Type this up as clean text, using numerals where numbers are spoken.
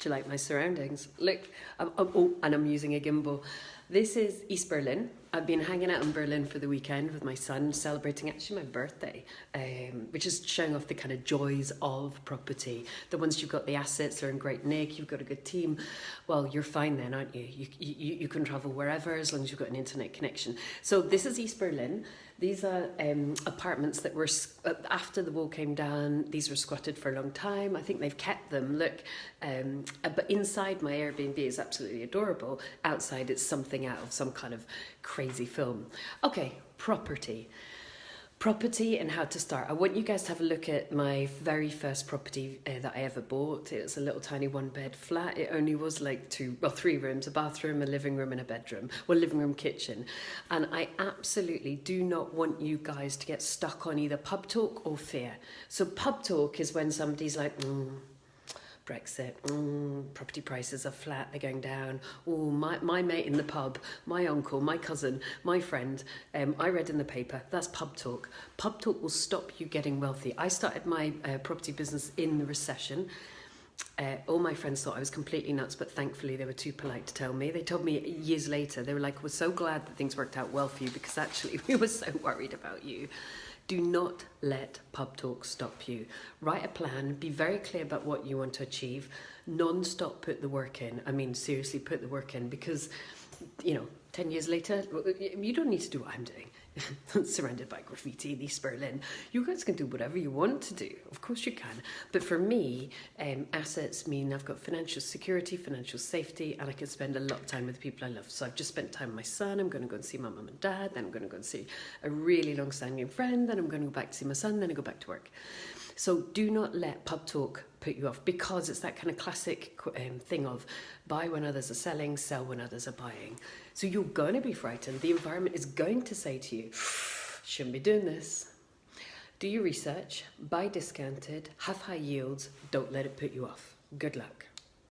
Do you like my surroundings? Look, oh, and I'm using a gimbal. This is East Berlin. I've been hanging out in Berlin for the weekend with my son, celebrating actually my birthday, which is showing off the kind of joys of property. The ones you've got the assets are in great nick, you've got a good team. Well, you're fine then, aren't you? You can travel wherever as long as you've got an internet connection. So this is East Berlin. These are apartments that were, after the wall came down, these were squatted for a long time. I think they've kept them, look. But inside my Airbnb is absolutely adorable. Outside it's something out of some kind of crazy film. Okay, property. Property and how to start. I want you guys to have a look at my very first property that I ever bought. It was a little tiny 1-bed flat. It only was like 3 rooms, a bathroom, a living room and a bedroom. Well, living room, kitchen. And I absolutely do not want you guys to get stuck on either pub talk or fear. So pub talk is when somebody's like, Brexit, property prices are flat, they're going down. Oh, my mate in the pub, my uncle, my cousin, my friend, I read in the paper, that's pub talk. Pub talk will stop you getting wealthy. I started my property business in the recession. All my friends thought I was completely nuts, but thankfully they were too polite to tell me. They told me years later, they were like, we're so glad that things worked out well for you because actually we were so worried about you. Do not let pub talk stop you. Write a plan, be very clear about what you want to achieve, non-stop put the work in. I mean, seriously, put the work in because, 10 years later, you don't need to do what I'm doing. Surrounded by graffiti in East Berlin. You guys can do whatever you want to do. Of course you can. But for me, assets mean I've got financial security, financial safety, and I can spend a lot of time with the people I love. So I've just spent time with my son. I'm going to go and see my mum and dad. Then I'm going to go and see a really long-standing friend. Then I'm going to go back to see my son. Then I go back to work. So do not let pub talk put you off because it's that kind of classic thing of buy when others are selling, sell when others are buying. So you're going to be frightened. The environment is going to say to you, shouldn't be doing this. Do your research, buy discounted, have high yields, don't let it put you off. Good luck.